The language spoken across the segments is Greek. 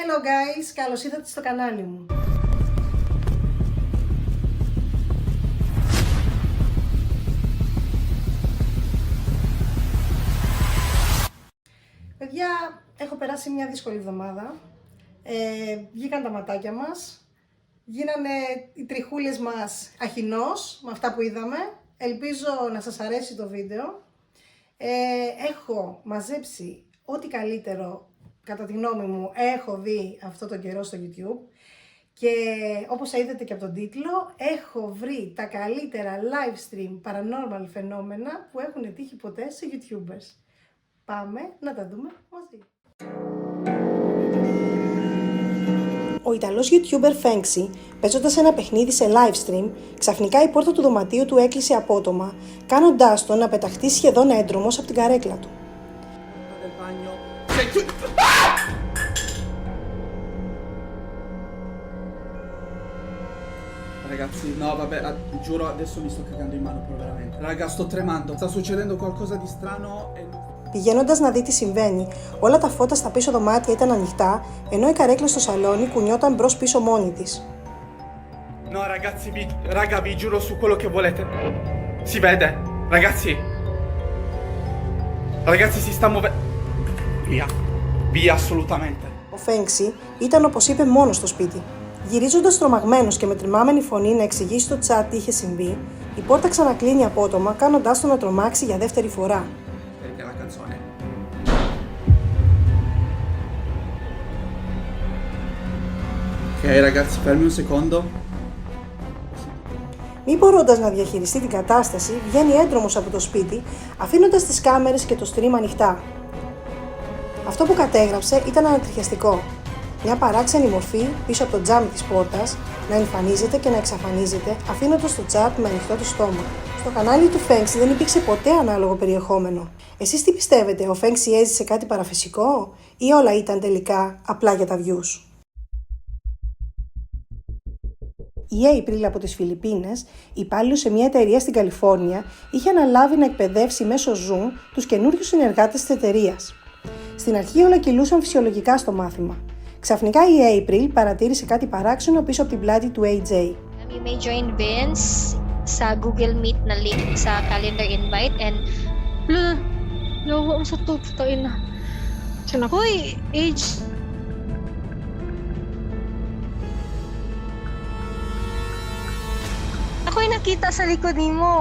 Hello guys, καλώς ήρθατε στο κανάλι μου. Παιδιά, έχω περάσει μια δύσκολη εβδομάδα. Βγήκαν τα ματάκια μας. Γίνανε οι τριχούλες μας αχινός με αυτά που είδαμε. Ελπίζω να σας αρέσει το βίντεο. Έχω μαζέψει ό,τι καλύτερο, κατά τη γνώμη μου, έχω δει αυτό το καιρό στο YouTube. Και όπως θα είδατε και από τον τίτλο, έχω βρει τα καλύτερα live stream paranormal φαινόμενα που έχουν τύχει ποτέ σε YouTubers. Πάμε να τα δούμε μαζί. Ο Ιταλός YouTuber Fenxy, παίζοντας ένα παιχνίδι σε live stream, ξαφνικά η πόρτα του δωματίου του έκλεισε απότομα, κάνοντάς τον να πεταχτεί σχεδόν έντρομος από την καρέκλα του. Ragazzi, no vabbè, giuro adesso mi sto cagando in mano proprio veramente. Raga, sto tremando, sta succedendo qualcosa di strano e... Πηγαίνοντας να δει τι συμβαίνει, όλα τα φώτα στα πίσω δωμάτια ήταν ανοιχτά, ενώ η καρέκλα στο σαλόνι κουνιόταν μπρος πίσω μόνη της. No ragazzi, raga, vi giuro su quello che volete. Si vede, ragazzi. Ragazzi, si sta muovendo. Via, assolutamente. Ο Fenxy ήταν, όπως είπε, μόνος στο σπίτι. Γυρίζοντας τρομαγμένος και με τρεμάμενη φωνή να εξηγήσει στο chat τι είχε συμβεί, η πόρτα ξανακλίνει απότομα, κάνοντάς τον να τρομάξει για δεύτερη φορά. Ok ragazzi, fermi un secondo. Μη μπορώντας να διαχειριστεί την κατάσταση, βγαίνει έντρομος από το σπίτι, αφήνοντας τις κάμερες και το stream ανοιχτά. Αυτό που κατέγραψε ήταν ανατριχιαστικό. Μια παράξενη μορφή πίσω από το τζάμι της πόρτας να εμφανίζεται και να εξαφανίζεται, αφήνοντας το chat με ανοιχτό το στόμα. Στο κανάλι του Fenxy δεν υπήρξε ποτέ ανάλογο περιεχόμενο. Εσείς τι πιστεύετε, ο Fenxy έζησε κάτι παραφυσικό ή όλα ήταν τελικά απλά για τα views? Η April από τις Φιλιππίνες, υπάλληλος σε μια εταιρεία στην Καλιφόρνια, είχε αναλάβει να εκπαιδεύσει μέσω Zoom τους καινούριους συνεργάτες της εταιρείας. Στην αρχή όλα κυλούσαν φυσιολογικά στο μάθημα. Ξαφνικά η April παρατήρησε κάτι παράξενο πίσω από την πλάτη του AJ. You may join Vince sa Google Meet na link sa calendar invite and yawa sa to putain na. Hoy, age. Ako'y nakita sa likod mo.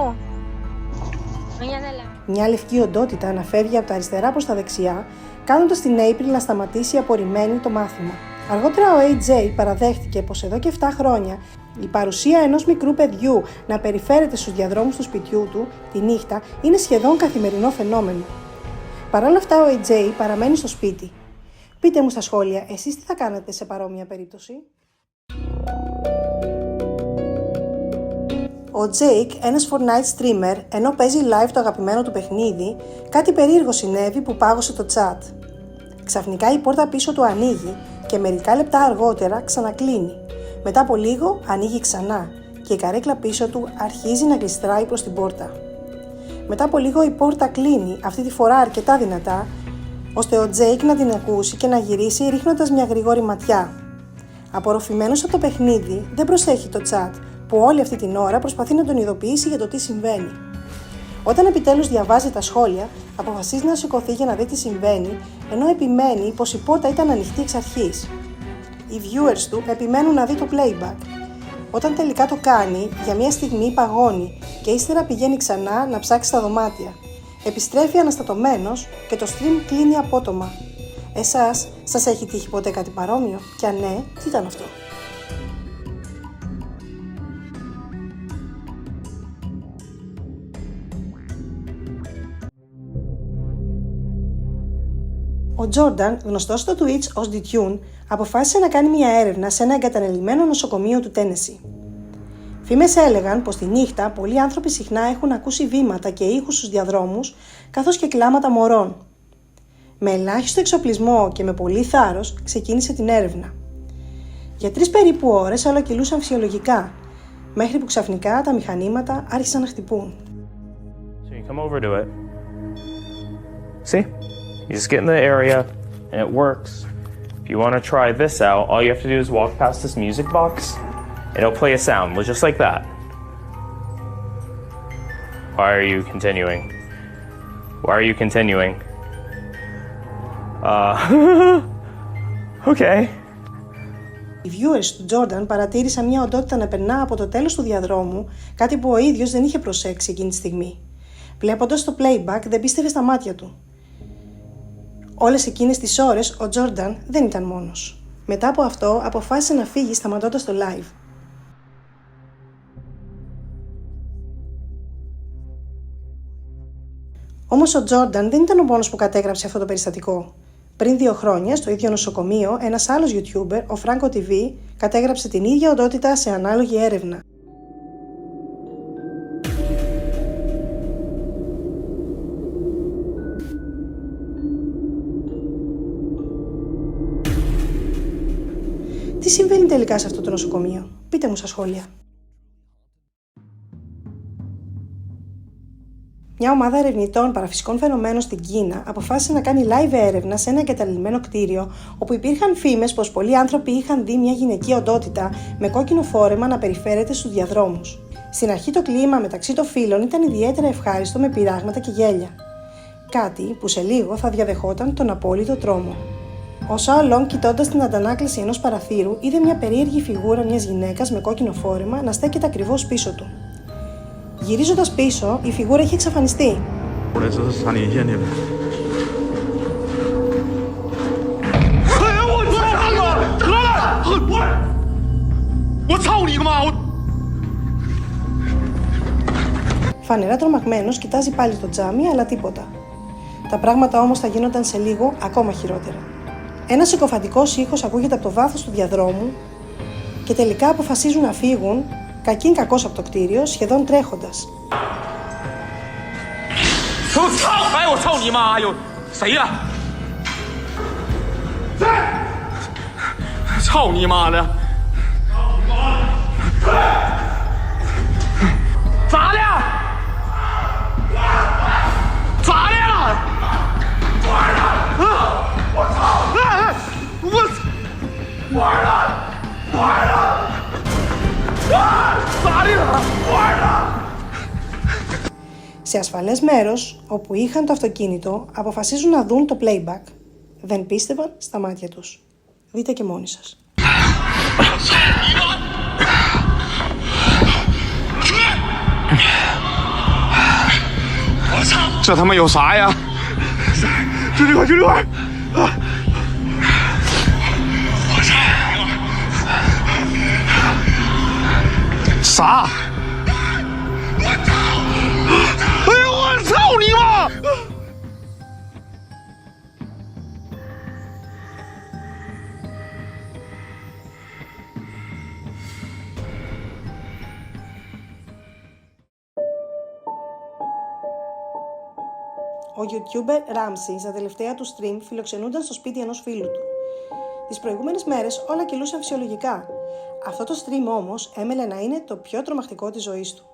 Ayan na lang. Μια λευκή οντότητα αναφεύγει από τα αριστερά προς τα δεξιά, κάνοντας την April να σταματήσει απορριμμένη το μάθημα. Αργότερα ο AJ παραδέχτηκε πως εδώ και 7 χρόνια η παρουσία ενός μικρού παιδιού να περιφέρεται στους διαδρόμους του σπιτιού του τη νύχτα είναι σχεδόν καθημερινό φαινόμενο. Παρ' όλα αυτά ο AJ παραμένει στο σπίτι. Πείτε μου στα σχόλια, εσείς τι θα κάνετε σε παρόμοια περίπτωση? Ο Jake, ένας Fortnite streamer, ενώ παίζει live το αγαπημένο του παιχνίδι, κάτι περίεργο συνέβη που πάγωσε το chat. Ξαφνικά η πόρτα πίσω του ανοίγει και μερικά λεπτά αργότερα ξανακλίνει. Μετά από λίγο ανοίγει ξανά και η καρέκλα πίσω του αρχίζει να γλιστράει προς την πόρτα. Μετά από λίγο η πόρτα κλείνει, αυτή τη φορά αρκετά δυνατά, ώστε ο Jake να την ακούσει και να γυρίσει ρίχνοντας μια γρήγορη ματιά. Απορροφημένος από το παιχνίδι, δεν προσέχει το chat, που όλη αυτή την ώρα προσπαθεί να τον ειδοποιήσει για το τι συμβαίνει. Όταν επιτέλους διαβάζει τα σχόλια, αποφασίζει να σηκωθεί για να δει τι συμβαίνει, ενώ επιμένει πως η πόρτα ήταν ανοιχτή εξ αρχής. Οι viewers του επιμένουν να δει το playback. Όταν τελικά το κάνει, για μια στιγμή παγώνει και ύστερα πηγαίνει ξανά να ψάξει τα δωμάτια. Επιστρέφει αναστατωμένος και το stream κλείνει απότομα. Εσάς, σας έχει τύχει ποτέ κάτι παρόμοιο? Και αν ναι, τι ήταν αυτό? Ο Jordan, γνωστός στο Twitch ως DTune, αποφάσισε να κάνει μια έρευνα σε ένα εγκαταλελειμμένο νοσοκομείο του Τένεσι. Φήμες έλεγαν πως τη νύχτα πολλοί άνθρωποι συχνά έχουν ακούσει βήματα και ήχους στους διαδρόμους, καθώς και κλάματα μωρών. Με ελάχιστο εξοπλισμό και με πολύ θάρρος ξεκίνησε την έρευνα. Για 3 περίπου ώρες όλα κυλούσαν φυσιολογικά, μέχρι που ξαφνικά τα μηχανήματα άρχισαν να χτυπούν. So you come over to it. See? You just get in the area and it works. If you want to try this out, all you have to do is walk past this music box. It'll play a sound, just like that. Why are you continuing? Why are you continuing? Okay. Οι viewers του Jordan παρατήρησαν μια οντότητα να περνά από το τέλος του διαδρόμου, κάτι που ο ίδιος δεν είχε προσέξει εκείνη τη στιγμή. Βλέποντας το playback δεν πίστευε στα μάτια του. Όλες εκείνες τις ώρες ο Jordan δεν ήταν μόνος. Μετά από αυτό αποφάσισε να φύγει σταματώντας το live. Όμως ο Jordan δεν ήταν ο μόνος που κατέγραψε αυτό το περιστατικό. Πριν 2 χρόνια, στο ίδιο νοσοκομείο, ένας άλλος YouTuber, ο Franco TV, κατέγραψε την ίδια οντότητα σε ανάλογη έρευνα. Τι συμβαίνει τελικά σε αυτό το νοσοκομείο? Πείτε μου στα σχόλια. Μια ομάδα ερευνητών παραφυσικών φαινομένων στην Κίνα αποφάσισε να κάνει live έρευνα σε ένα εγκαταλειμμένο κτίριο όπου υπήρχαν φήμες πως πολλοί άνθρωποι είχαν δει μια γυναική οντότητα με κόκκινο φόρεμα να περιφέρεται στους διαδρόμους. Στην αρχή το κλίμα μεταξύ των φίλων ήταν ιδιαίτερα ευχάριστο με πειράγματα και γέλια. Κάτι που σε λίγο θα διαδεχόταν τον απόλυτο τρόμο. Ο Σάο Λόγκ, κοιτώντας την αντανάκλαση ενός παραθύρου, είδε μια περίεργη φιγούρα μιας γυναίκας με κόκκινο φόρεμα να στέκεται ακριβώς πίσω του. Γυρίζοντας πίσω, η φιγούρα είχε εξαφανιστεί. Φανερά τρομαγμένος, κοιτάζει πάλι το τζάμι, αλλά τίποτα. Τα πράγματα όμως θα γίνονταν σε λίγο ακόμα χειρότερα. Ένας συκοφαντικός ήχος ακούγεται από το βάθος του διαδρόμου και τελικά αποφασίζουν να φύγουν, κακήν κακώς από το κτίριο, σχεδόν τρέχοντας. Σε ασφαλές μέρος, όπου είχαν το αυτοκίνητο, αποφασίζουν να δουν το playback. Δεν πίστευαν στα μάτια τους. Δείτε και μόνοι σας. 这他妈有啥呀？就这块，就这块。啥？哎呦我操你妈！ Ο YouTuber Ramsey στα τελευταία του stream φιλοξενούνταν στο σπίτι ενός φίλου του. Τις προηγούμενες μέρες όλα κυλούσαν φυσιολογικά. Αυτό το stream όμως έμελε να είναι το πιο τρομακτικό της ζωής του.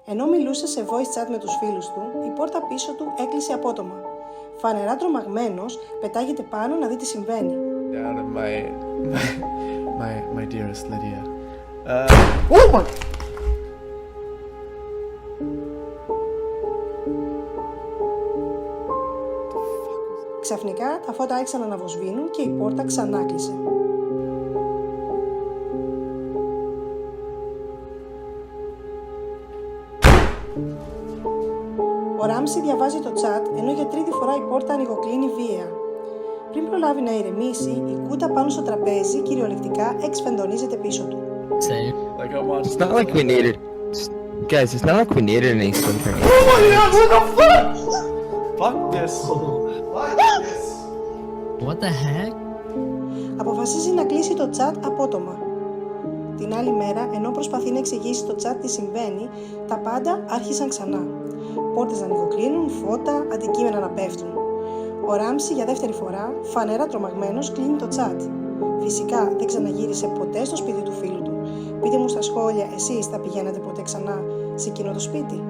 Ενώ μιλούσε σε voice chat με τους φίλους του, η πόρτα πίσω του έκλεισε απότομα. Φανερά τρομαγμένος, πετάγεται πάνω να δει τι συμβαίνει. My dearest Lydia. Oh my! Ξαφνικά τα φώτα άρχισαν να αναβοσβήνουν και η πόρτα ξανά κλείσε. Ο Ράμσι διαβάζει το chat, ενώ για τρίτη φορά η πόρτα ανοιγοκλίνει βία. Πριν προλάβει να ηρεμήσει, η κούτα πάνω στο τραπέζι κυριολεκτικά εξφεντονίζεται πίσω του. It's not like we needed... Guys, it's not like we needed any swim training. Oh my god, what the fuck? Fuck this. What the heck? Αποφασίζει να κλείσει το chat απότομα. Την άλλη μέρα, ενώ προσπαθεί να εξηγήσει το chat τι συμβαίνει, τα πάντα άρχισαν ξανά. Πόρτες να ανοιγοκλίνουν, φώτα, αντικείμενα να πέφτουν. Ο Ράμσι για δεύτερη φορά, φανερά τρομαγμένος, κλείνει το chat. Φυσικά δεν ξαναγύρισε ποτέ στο σπίτι του φίλου του. Πείτε μου στα σχόλια, εσείς θα πηγαίνετε ποτέ ξανά σε εκείνο το σπίτι?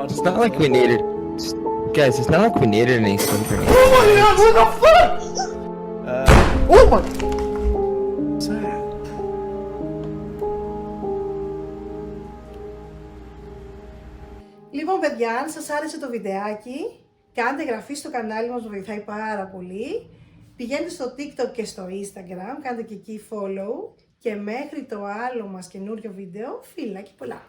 It's not like we needed... Guys, it's not like we needed any swim training. Oh my god, what the fuck? Oh my! Λοιπόν παιδιά, αν σας άρεσε το βιντεάκι, κάντε εγγραφή στο κανάλι μας, βοηθάει πάρα πολύ. Πηγαίνετε στο TikTok και στο Instagram, κάντε και εκεί follow. Και μέχρι το άλλο μας καινούριο βίντεο, φιλάκια πολλά!